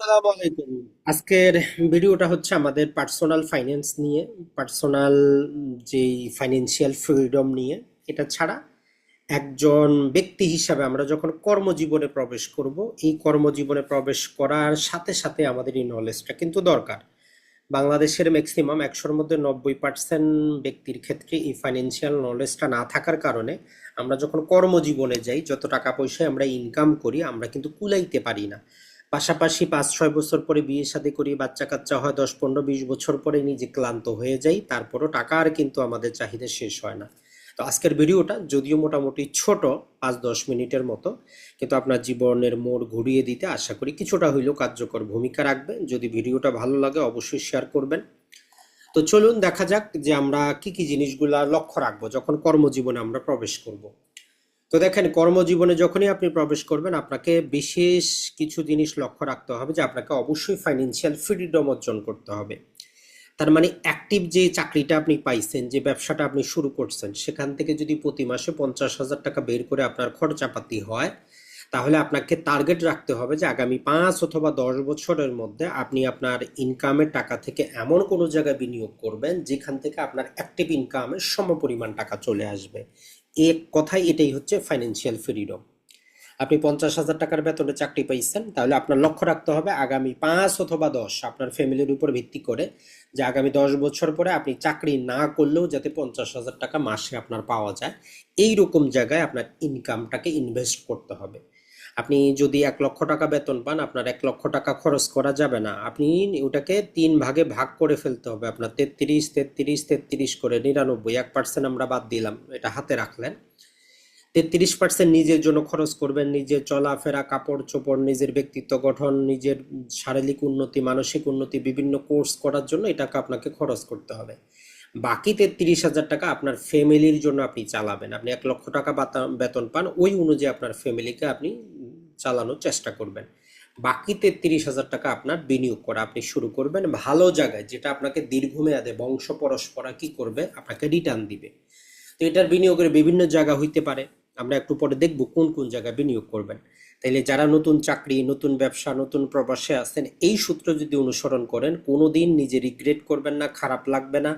আসসালামু আলাইকুম। আজকের ভিডিওটা হচ্ছে আমাদের পার্সোনাল ফাইন্যান্স নিয়ে, পার্সোনাল যেই ফাইন্যান্সিয়াল ফ্রিডম নিয়ে। এটা ছাড়া একজন ব্যক্তি হিসাবে আমরা যখন কর্মজীবনে প্রবেশ করব, এই কর্মজীবনে প্রবেশ করার সাথে সাথে আমাদের এই নলেজটা কিন্তু দরকার। বাংলাদেশের ম্যাক্সিমাম 100-র মধ্যে 90% ব্যক্তির ক্ষেত্রে এই ফাইন্যান্সিয়াল নলেজটা না থাকার কারণে আমরা যখন কর্মজীবনে যাই, যত টাকা পয়সা আমরা ইনকাম করি আমরা কিন্তু কুলাইতে পারি না। পাশাপাশি 5-6 বছর পরে বিয়ে শাদী করি, বাচ্চা কাচ্চা হয়, 10-15-20 বছর পরে নিজে ক্লান্ত হয়ে যাই, তারপরও টাকা আর কিন্তু আমাদের চাহিদা শেষ হয় না। তো আজকের ভিডিওটা যদিও মোটামুটি ছোট, 5-10 মিনিটের মতো, কিন্তু আপনার জীবনের মোড় ঘুরিয়ে দিতে আশা করি কিছুটা হইলেও কার্যকর ভূমিকা রাখবে। যদি ভিডিওটা ভালো লাগে অবশ্যই শেয়ার করবেন। তো চলুন দেখা যাক যে আমরা কি কি জিনিসগুলা লক্ষ্য রাখবো যখন কর্মজীবনে আমরা প্রবেশ করব। তো দেখেন, কর্মজীবনে যখনই আপনি প্রবেশ করবেন আপনাকে বিশেষ কিছু জিনিস লক্ষ্য রাখতে হবে, যে আপনাকে অবশ্যই ফাইন্যান্সিয়াল ফ্রিডম অর্জন করতে হবে। তার মানে অ্যাক্টিভ যে চাকরিটা আপনি পাইছেন, যে ব্যবসাটা আপনি শুরু করছেন, সেখান থেকে যদি প্রতি মাসে 50,000 টাকা বের করে আপনার খরচাপাতি হয়, তাহলে আপনাকে টার্গেট রাখতে হবে যে আগামী 5 অথবা 10 বছরের মধ্যে আপনি আপনার ইনকামের টাকা থেকে এমন কোনো জায়গায় বিনিয়োগ করবেন যেখান থেকে আপনার অ্যাক্টিভ ইনকামের সমপরিমাণ টাকা চলে আসবে। এক কথায় এটাই হচ্ছে ফাইন্যান্সিয়াল ফ্রিডম। আপনি 50,000 টাকার বেতনে চাকরি পাইছেন, তাহলে আপনার লক্ষ্য রাখতে হবে আগামী 5 অথবা 10, আপনার ফ্যামিলির উপর ভিত্তি করে, যে আগামী 10 বছর পরে আপনি চাকরি না করলেও যাতে 50,000 টাকা মাসে আপনার পাওয়া যায়, এই রকম জায়গায় আপনার ইনকামটাকে ইনভেস্ট করতে হবে। আপনি যদি 1 লক্ষ টাকা বেতন পান, আপনার 1 লক্ষ টাকা খরচ করা যাবে না, আপনি ওটাকে 3 ভাগে ভাগ করে ফেলতে হবে। আপনার 33, 33, 33 করে 99, 1% আমরা বাদ দিলাম, এটা হাতে রাখলেন। 33% নিজের জন্য খরচ করবেন, নিজের চলাফেরা, কাপড় চোপড়, নিজের ব্যক্তিত্ব গঠন, নিজের শারীরিক উন্নতি, মানসিক উন্নতি, বিভিন্ন কোর্স করার জন্য এটাকে আপনাকে খরচ করতে হবে। বাকি 33,000 টাকা আপনার ফ্যামিলির জন্য আপনি চালাবেন। আপনি 1 লক্ষ টাকা বেতন পান, ওই অনুযায়ী আপনার ফ্যামিলিকে আপনি চালানোর চেষ্টা করবেন। বাকি 33,000 টাকা আপনার বিনিয়োগ করা আপনি শুরু করবেন ভালো জায়গায়, যেটা আপনাকে দীর্ঘমেয়াদে বংশ পরস্পরা কি করবে, আপনাকে রিটার্ন দিবে। তো এটার বিনিয়োগের বিভিন্ন জায়গা হইতে পারে, আমরা একটু পরে দেখব কোন কোন জায়গায় বিনিয়োগ করবেন। তাইলে যারা নতুন চাকরি, নতুন ব্যবসা, নতুন প্রবাসে আছেন, এই সূত্র যদি অনুসরণ করেন কোনোদিন নিজে রিগ্রেট করবেন না, খারাপ লাগবে না।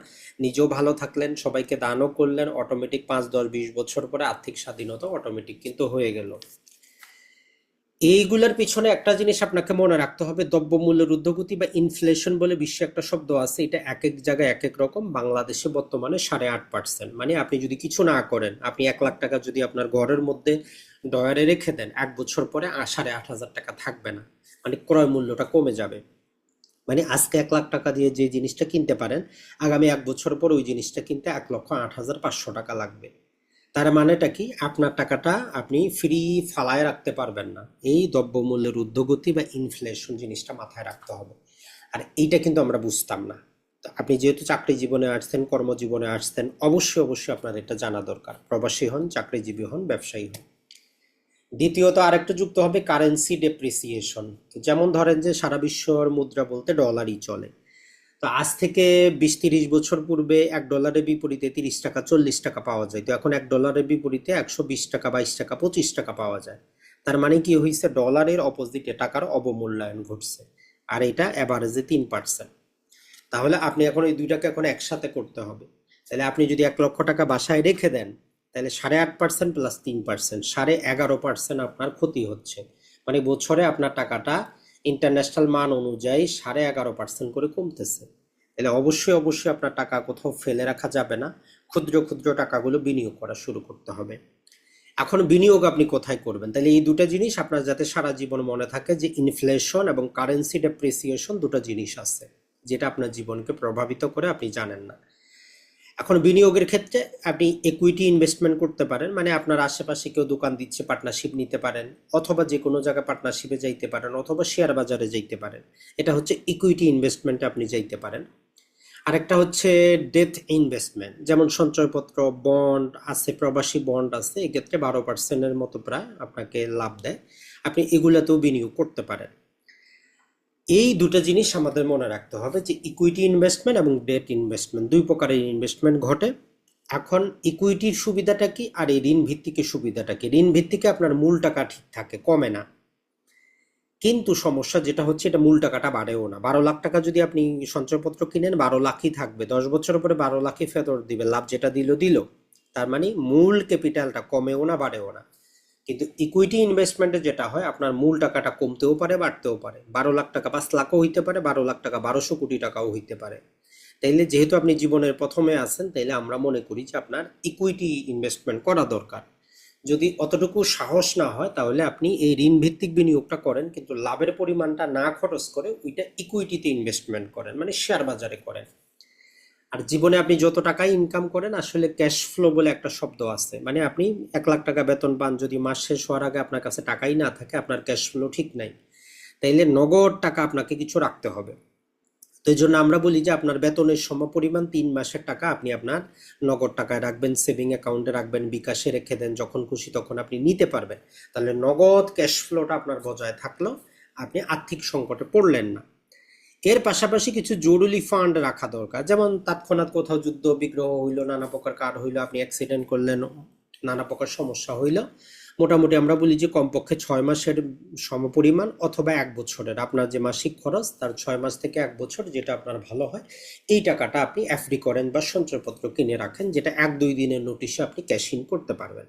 নিজেও ভালো থাকলেন, সবাইকে দানও করলেন, অটোমেটিক 5, 10, 20 বছর পরে আর্থিক স্বাধীনতা অটোমেটিক কিন্তু হয়ে গেল। এইগুলোর পিছনে একটা জিনিস আপনাকে মনে রাখতে হবে, দ্রব্যমূল্যের ঊর্ধ্বগতি বা ইনফ্লেশন বলে বিশ্বে একটা শব্দ আছে, এটা এক এক জায়গায় এক এক রকম। বাংলাদেশে বর্তমানে 8.5%। মানে আপনি যদি কিছু না করেন, আপনি 1 লাখ টাকা যদি আপনার ঘরের মধ্যে ডয়ারে রেখে দেন, 1 বছর পরে 8,500 টাকা থাকবে না, মানে ক্রয় মূল্যটা কমে যাবে। মানে আজকে 1 লাখ টাকা দিয়ে যে জিনিসটা কিনতে পারেন, আগামী 1 বছর পর ওই জিনিসটা কিনতে 1,08,500 টাকা লাগবে। তার মানেটা কি, আপনার টাকাটা আপনি ফ্রি ফালায় রাখতে পারবেন না। এই দ্রব্যমূল্যের ঊর্ধ্বগতি বা ইনফ্লেশন জিনিসটা মাথায় রাখতে হবে। আর এইটা কিন্তু আমরা বুঝতাম না। তো আপনি যেহেতু চাকরি জীবনে আসছেন, কর্মজীবনে আসছেন, অবশ্যই অবশ্যই আপনার এটা জানা দরকার। প্রবাসী হন, চাকরিজীবী হন, ব্যবসায়ী হন। দ্বিতীয়ত আরেকটা যুক্ত হবে কারেন্সি ডেপ্রিসিয়েশন। যেমন ধরেন যে সারা বিশ্বর মুদ্রা বলতে ডলারই চলে। তো আজ থেকে 20-30 বছর পূর্বে $1 বিপরীতে 30 টাকা 40 টাকা পাওয়া যায়, তো এখন $1 বিপরীতে 120 টাকা 22 টাকা 25 টাকা পাওয়া যায়। তার মানে কি হয়েছে, ডলারের অপোজিটে টাকার অবমূল্যায়ন ঘটছে। আর এটা অ্যাভারেজে 3%। তাহলে আপনি এখন এই দুইটাকে এখন একসাথে করতে হবে। তাহলে আপনি যদি 1 লক্ষ টাকা বাসায় রেখে দেন, তাহলে 8.5% প্লাস 3%, 11.5% আপনার ক্ষতি হচ্ছে। মানে বছরে আপনার টাকাটা ইন্টারন্যাশনাল মান অনুযায়ী 11.5% করে কমতেছে। তাহলে অবশ্যই অবশ্যই আপনার টাকা কোথাও ফেলে রাখা যাবে না, ক্ষুদ্র ক্ষুদ্র টাকাগুলো বিনিয়োগ করা শুরু করতে হবে। এখন বিনিয়োগ আপনি কোথায় করবেন, তাহলে এই দুটো জিনিস আপনার যাতে সারা জীবন মনে থাকে, যে ইনফ্লেশন এবং কারেন্সি ডেপ্রিসিয়েশন দুটো জিনিস আছে, যেটা আপনার জীবনকে প্রভাবিত করে আপনি জানেন না। এখন বিনিয়োগের ক্ষেত্রে আপনি ইকুইটি ইনভেস্টমেন্ট করতে পারেন, মানে আপনার আশেপাশে কেউ দোকান দিচ্ছে, পার্টনারশিপ নিতে পারেন, অথবা যে কোনো জায়গায় পার্টনারশিপে যাইতে পারেন, অথবা শেয়ার বাজারে যাইতে পারেন। এটা হচ্ছে ইকুইটি ইনভেস্টমেন্টে আপনি যাইতে পারেন। আরেকটা হচ্ছে ডেথ ইনভেস্টমেন্ট, যেমন সঞ্চয়পত্র, বন্ড আছে, প্রবাসী বন্ড আছে, এক্ষেত্রে 12%-এর মতো প্রায় আপনাকে লাভ দেয়। আপনি এগুলাতেও বিনিয়োগ করতে পারেন। এই দুটো জিনিস আমাদের মনে রাখতে হবে, যে ইকুইটি ইনভেস্টমেন্ট এবং ডেট ইনভেস্টমেন্ট, দুই প্রকারের ইনভেস্টমেন্ট ঘটে। এখন ইকুইটির সুবিধাটা কি, আর এই ঋণ ভিত্তিকের সুবিধাটা কি? ঋণ ভিত্তিকে আপনার মূল টাকা ঠিক থাকে, কমে না। কিন্তু সমস্যা যেটা হচ্ছে, এটা মূল টাকাটা বাড়েও না। 12 লাখ টাকা যদি আপনি সঞ্চয়পত্র কিনেন, 12 লাখই থাকবে, 10 বছরের পরে 12 লাখই ফেরত দিবে, লাভ যেটা দিল দিল। তার মানে মূল ক্যাপিটালটা কমেও না বাড়েও না। কিন্তু ইকুইটি ইনভেস্টমেন্টে যেটা হয়, আপনার মূল টাকাটা কমতেও পারে বাড়তেও পারে, 12 লাখ টাকা 5 লাখও হইতে পারে, 12 লাখ টাকা 1200 কোটি টাকাও হইতে পারে। তাইলে যেহেতু আপনি জীবনের প্রথমে আছেন, তাইলে আমরা মনে করি যে আপনার ইকুইটি ইনভেস্টমেন্ট করা দরকার। যদি অতটুকু সাহস না হয়, তাহলে আপনি এই ঋণ ভিত্তিক বিনিয়োগটা করেন, কিন্তু লাভের পরিমাণটা না খরচ করে ওইটা ইকুইটিতে ইনভেস্টমেন্ট করেন, মানে শেয়ার বাজারে করেন। আর জীবনে আপনি যত টাকাই ইনকাম করেন, আসলে ক্যাশ ফ্লো বলে একটা শব্দ আছে, মানে আপনি 1 লাখ টাকা বেতন পান, যদি মাস শেষ হওয়ার আগে আপনার কাছে টাকাই না থাকে, আপনার ক্যাশ ফ্লো ঠিক নাই। তাইলে নগদ টাকা আপনাকে কিছু রাখতে হবে। তো এই জন্য আমরা বলি যে আপনার বেতনের সমপরিমাণ 3 মাসের টাকা আপনি আপনার নগদ টাকায় রাখবেন, সেভিং অ্যাকাউন্টে রাখবেন, বিকাশে রেখে দেন, যখন খুশি তখন আপনি নিতে পারবেন। তাহলে নগদ ক্যাশ ফ্লোটা আপনার বজায় থাকলো, আপনি আর্থিক সংকটে পড়লেন না। এর পাশাপাশি কিছু জরুরি ফান্ড রাখা দরকার, যেমন তৎক্ষণাৎ কোথাও যুদ্ধ বিগ্রহ হইলো, নানা প্রকার কার হইলো, আপনি অ্যাক্সিডেন্ট করলেন, নানা প্রকার সমস্যা হইলো, মোটামুটি আমরা বলি যে কমপক্ষে 6 মাসের সমপরিমাণ অথবা 1 বছরের আপনার যে মাসিক খরচ, তার 6 মাস থেকে 1 বছর যেটা আপনার ভালো হয়, এই টাকাটা আপনি এফডি করেন বা সঞ্চয়পত্র কিনে রাখেন, যেটা 1-2 দিনের নোটিশে আপনি ক্যাশ ইন করতে পারবেন।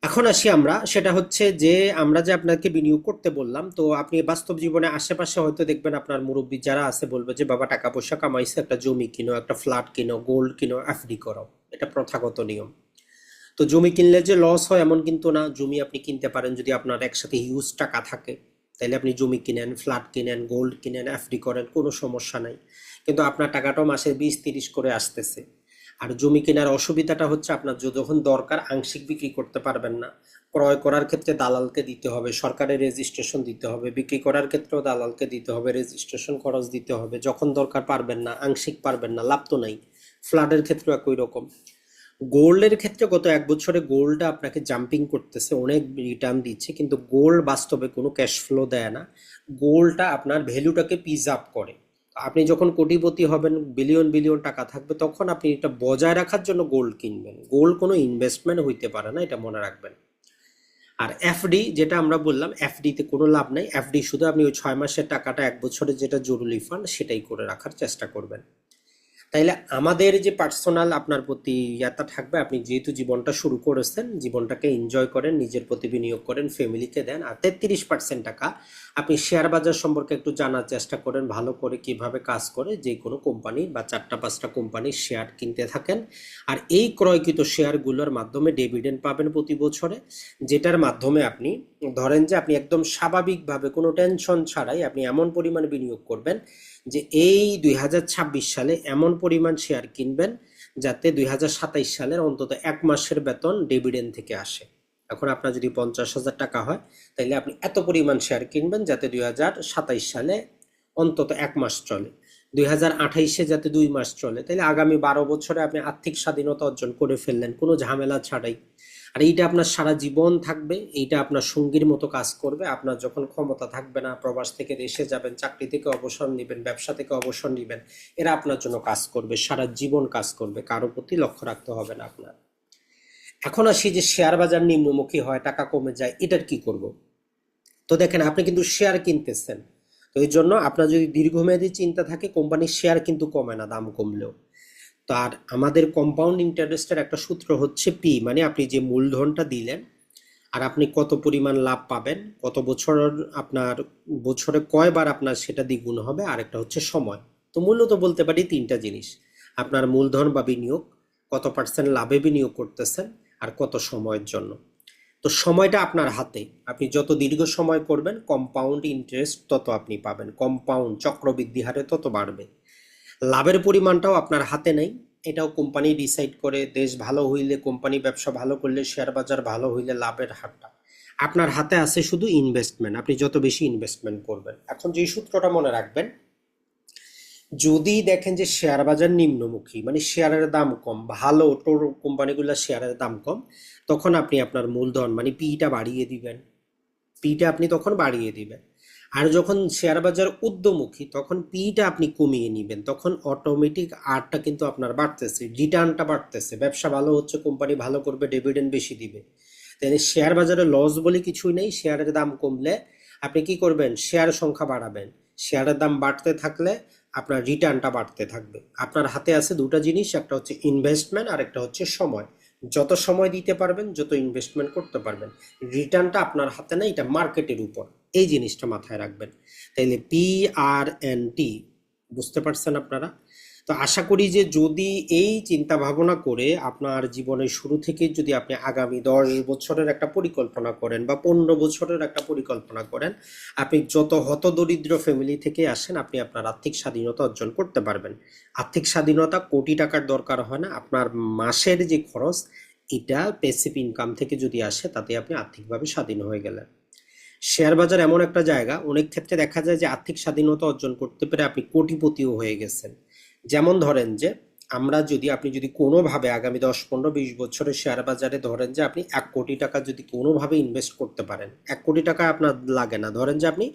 এখন আসি আমরা, সেটা হচ্ছে যে আমরা যে আপনাকে বিনিয়োগ করতে বললাম, তো আপনি বাস্তব জীবনে আশেপাশে হয়তো দেখবেন আপনার মুরব্বী যারা আছে বলবে যে বাবা টাকা পয়সা কামাইছে, একটা জমি কিনো, একটা ফ্ল্যাট কিনো, গোল্ড কিনো, এফডি করো, এটা প্রথাগত নিয়ম। তো জমি কিনলে যে লস হয় এমন কিন্তু না, জমি আপনি কিনতে পারেন যদি আপনার একসাথে হিউজ টাকা থাকে, তাইলে আপনি জমি কিনেন, ফ্ল্যাট কিনেন, গোল্ড কিনেন, এফডি করেন, কোনো সমস্যা নাই। কিন্তু আপনার টাকাটাও মাসে 20-30 করে আসতেছে। আর জমি কেনার অসুবিধাটা হচ্ছে, আপনার যখন দরকার আংশিক বিক্রি করতে পারবেন না, ক্রয় করার ক্ষেত্রে দালালকে দিতে হবে, সরকারের রেজিস্ট্রেশন দিতে হবে, বিক্রি করার ক্ষেত্রেও দালালকে দিতে হবে, রেজিস্ট্রেশন খরচ দিতে হবে, যখন দরকার পারবেন না, আংশিক পারবেন না, লাভ তো নাই। ফ্ল্যাটের ক্ষেত্রে একই রকম। গোল্ডের ক্ষেত্রে গত 1 বছরে গোল্ডটা আপনাকে জাম্পিং করতেছে, অনেক রিটার্ন দিচ্ছে, কিন্তু গোল্ড বাস্তবে কোনো ক্যাশ ফ্লো দেয় না। গোল্ডটা আপনার ভ্যালুটাকে পিজ আপ করে। আপনি যখন কোটিপতি হবেন, বিলিয়ন বিলিয়ন টাকা থাকবে, তখন আপনি এটা বজায় রাখার জন্য গোল্ড কিনবেন। গোল্ড কোনো ইনভেস্টমেন্ট হইতে পারে না, এটা মনে রাখবেন। আর এফডি যেটা আমরা বললাম, এফডিতে কোনো লাভ নাই। এফডি শুধু আপনি ওই 6 মাসের টাকাটা 1 বছরের যেটা জরুরি ফান্ড, সেটাই করে রাখার চেষ্টা করবেন। তাইলে আমাদের যে পার্সোনাল আপনার প্রতি ইয়াটা থাকবে, আপনি যেহেতু জীবনটা শুরু করেছেন, জীবনটাকে এনজয় করেন, নিজের প্রতি বিনিয়োগ করেন, ফ্যামিলিকে দেন। আর 33% টাকা আপনি শেয়ার বাজার সম্পর্কে একটু জানার চেষ্টা করেন, ভালো করে কিভাবে কাজ করে, যে কোনো কোম্পানি বা 4-5টা কোম্পানির শেয়ার কিনতে থাকেন। আর এই ক্রয়কৃত শেয়ারগুলোর মাধ্যমে ডিভিডেন্ড পাবেন প্রতি বছরে, যেটার মাধ্যমে আপনি ধরেন যে আপনি একদম স্বাভাবিকভাবে কোনো টেনশন ছাড়াই আপনি এমন পরিমাণ বিনিয়োগ করবেন যে এই 2026 সালে এমন পরিমাণ শেয়ার কিনবেন যাতে 2027 সালের অন্তত 1 মাসের বেতন ডিভিডেন্ড থেকে আসে। এখন আপনার যদি 50,000 টাকা হয়, তাহলে আপনি এত পরিমাণ শেয়ার কিনবেন যাতে 2027 সালে অন্তত 1 মাস চলে, 2028-এ যাতে 2 মাস চলে। তাহলে আগামী 12 বছরে আপনি আর্থিক স্বাধীনতা অর্জন করে ফেললেন কোনো ঝামেলা ছাড়াই। আর এইটা আপনার সারা জীবন থাকবে, এইটা আপনার সঙ্গীর মতো কাজ করবে। আপনার যখন ক্ষমতা থাকবে না, প্রবাস থেকে দেশে যাবেন, চাকরি থেকে অবসর নেবেন, ব্যবসা থেকে অবসর নেবেন, এরা আপনার জন্য কাজ করবে, সারা জীবন কাজ করবে, কারো প্রতি লক্ষ্য রাখতে হবে না আপনার। এখন আসি যে শেয়ার বাজার নিম্নমুখী হয়, টাকা কমে যায়, এটার কি করব? তো দেখেন, আপনি কিন্তু শেয়ার কিনতেছেন, তো এই জন্য আপনার যদি দীর্ঘমেয়াদী চিন্তা থাকে, কোম্পানির শেয়ার কিন্তু কমে না দাম কমলেও। তার আমাদের কম্পাউন্ড ইন্টারেস্টের একটা সূত্র হচ্ছে পি, মানে আপনি যে মূলধনটা দিলেন আর আপনি কত পরিমাণ লাভ পাবেন, কত বছর, আপনার বছরে কয়বার আপনার সেটা দ্বিগুণ হবে, আর একটা হচ্ছে সময়। তো মূলত বলতে পারি 3টা জিনিস: আপনার মূলধন বা বিনিয়োগ, কত পার্সেন্ট লাভে বিনিয়োগ করতেছেন, আর কত সময়ের জন্য। তো সময়টা আপনার হাতে, আপনি যত দীর্ঘ সময় করবেন কম্পাউন্ড ইন্টারেস্ট তত আপনি পাবেন, কম্পাউন্ড চক্রবৃদ্ধি হারে তত বাড়বে। লাভের পরিমাণটাও আপনার হাতে নেই, এটাও কোম্পানি ডিসাইড করে। দেশ ভালো হইলে, কোম্পানি ব্যবসা ভালো করলে, শেয়ার বাজার ভালো হইলে লাভের হারটা আপনার হাতে আছে। শুধু ইনভেস্টমেন্ট, আপনি যত বেশি ইনভেস্টমেন্ট করবেন। এখন যে সূত্রটা মনে রাখবেন, যদি দেখেন যে শেয়ার বাজার নিম্নমুখী, মানে শেয়ারের দাম কম, ভালো টোর কোম্পানিগুলোর শেয়ারের দাম কম, তখন আপনি আপনার মূলধন মানে পিটা বাড়িয়ে দিবেন, পিটা আপনি তখন বাড়িয়ে দিবেন। আর যখন শেয়ার বাজার ঊর্ধ্বমুখী, তখন পিটা আপনি কমিয়ে নেবেন, তখন অটোমেটিক আরটা কিন্তু আপনার বাড়তেছে, রিটার্নটা বাড়তেছে, ব্যবসা ভালো হচ্ছে, কোম্পানি ভালো করবে, ডিভিডেন্ড বেশি দিবে। তাই শেয়ার বাজারে লস বলে কিছুই নেই। শেয়ারের দাম কমলে আপনি কি করবেন, শেয়ার সংখ্যা বাড়াবেন। শেয়ারের দাম বাড়তে থাকলে আপনার রিটার্নটা বাড়তে থাকবে। আপনার হাতে আছে দুটো জিনিস, একটা হচ্ছে ইনভেস্টমেন্ট আর একটা হচ্ছে সময়। যত সময় দিতে পারবেন, যত ইনভেস্টমেন্ট করতে পারবেন, রিটার্নটা আপনার হাতে না, এটা মার্কেটের উপর। এই জিনিসটা মাথায় রাখবেন। তাইলে PRNT বুঝতে পারছেন আপনারা? তো আশা করি যে যদি এই চিন্তা ভাবনা করে আপনার জীবনের শুরু থেকে যদি আপনি আগামী 10 বছরের একটা পরিকল্পনা করেন বা 15 বছরের একটা পরিকল্পনা করেন, আপনি যত হতদরিদ্র ফ্যামিলি থেকে আসেন, আপনি আপনার আর্থিক স্বাধীনতা অর্জন করতে পারবেন। আর্থিক স্বাধীনতা কোটি টাকার দরকার হয় না। আপনার মাসের যে খরচ, এটা প্যাসিভ ইনকাম থেকে যদি আসে, তাতে আপনি আর্থিকভাবে স্বাধীন হয়ে গেলেন। শেয়ার বাজার এমন একটা জায়গা, অনেক ক্ষেত্রে দেখা যায় যে আর্থিক স্বাধীনতা অর্জন করতে পেরে আপনি কোটিপতিও হয়ে গেছেন। যেমন ধরেন যে আপনি যদি কোনোভাবে আগামী 10, 15, 20 বছরের শেয়ার বাজারে ধরেন যে আপনি 1 কোটি টাকা যদি কোনোভাবে ইনভেস্ট করতে পারেন, 1 কোটি টাকা আপনার লাগে না। ধরেন যে আপনি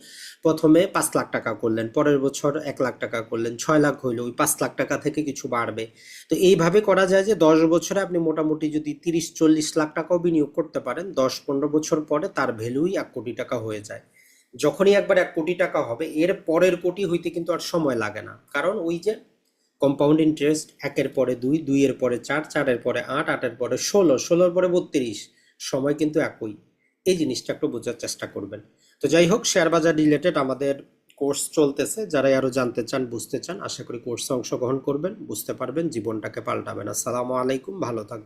প্রথমে 5 লাখ টাকা করলেন, পরের বছর 1 লাখ টাকা করলেন, 6 লাখ হইলো, ওই 5 লাখ টাকা থেকে কিছু বাড়বে। তো এইভাবে করা যায় যে 10 বছরে আপনি মোটামুটি যদি 30, 40 লাখ টাকাও বিনিয়োগ করতে পারেন, 10, 15 বছর পরে তার ভ্যালুই 1 কোটি টাকা হয়ে যায়। যখনই একবার 1 কোটি টাকা হবে, এর পরের কোটি হইতে কিন্তু আর সময় লাগে না, কারণ ওই যে কম্পাউন্ড ইন্টারেস্ট, 1-এর পরে 2, 2-এর পরে 4, 4-এর পরে 8, 8-এর পরে 16, 16-এর পরে 32, সময় কিন্তু একই। এই জিনিসটা একটু বোঝার চেষ্টা করবেন। তো যাই হোক, শেয়ার বাজার রিলেটেড আমাদের কোর্স চলতেছে, যারা আরো জানতে চান, বুঝতে চান, আশা করি কোর্সে অংশগ্রহণ করবেন, বুঝতে পারবেন, জীবনটাকে পাল্টাবেন। আসসালামু আলাইকুম, ভালো থাকবেন।